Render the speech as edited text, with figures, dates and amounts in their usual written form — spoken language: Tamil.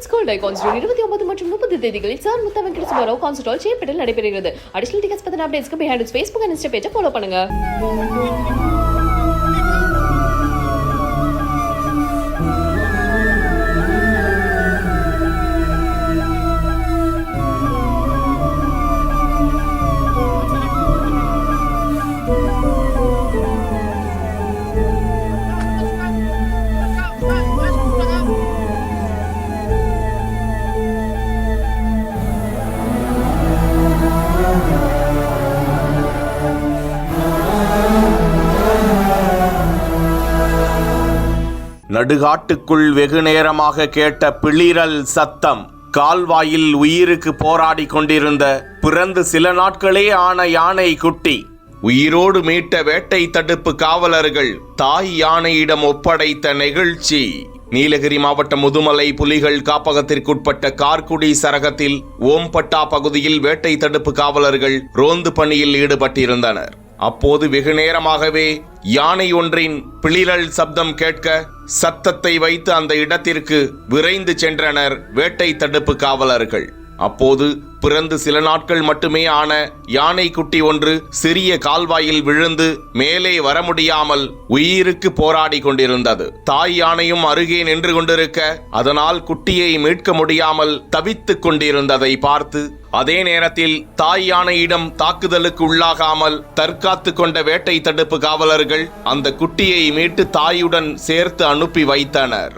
விமென்ஸ் கோல்ட் ஐகான்ஸ் 29 மற்றும் 30 தேதிகளில் sir Mutha Venkata Subbarao concert hall சேப்பட்டில் நடைபெறுகிறது. அடிஷனல் டிக்கெட்ஸ் பத்தின அப்டேட்ஸ்க்கு behind its Facebook and Insta பேஜை ஃபாலோ பண்ணுங்க. நடுகாட்டுக்குள் வெகு நேரமாக கேட்ட பிளிரல் சத்தம். கால்வாயில் உயிருக்கு போராடி கொண்டிருந்த பிறந்து சில நாட்களே ஆன யானை குட்டி உயிரோடு மீட்ட வேட்டை தடுப்பு காவலர்கள் தாய் யானையிடம் ஒப்படைத்த நிகழ்ச்சி நீலகிரி மாவட்டம் முதுமலை புலிகள் காப்பகத்திற்குட்பட்ட கார்குடி சரகத்தில் ஓம்பட்டா பகுதியில் வேட்டை தடுப்பு காவலர்கள் ரோந்து பணியில் ஈடுபட்டிருந்தனர். அப்போது வெகு நேரமாகவே யானை ஒன்றின் பிளிரல் சப்தம் கேட்க சத்தத்தை வைத்து அந்த இடத்திற்கு விரைந்து சென்றனர் வேட்டை தடுப்பு காவலர்கள். அப்போது பிறந்து சில நாட்கள் மட்டுமே ஆன யானை குட்டி ஒன்று சிறிய கால்வாயில் விழுந்து மேலே வர முடியாமல் உயிருக்கு போராடி கொண்டிருந்தது. தாய் யானையும் அருகே நின்று கொண்டிருக்க அதனால் குட்டியை மீட்க முடியாமல் தவித்துக் கொண்டிருந்ததை பார்த்து அதே நேரத்தில் தாய் யானையிடம் தாக்குதலுக்கு உள்ளாகாமல் தற்காத்து கொண்ட வேட்டை தடுப்பு காவலர்கள் அந்த குட்டியை மீட்டு தாயுடன் சேர்த்து அனுப்பி வைத்தனர்.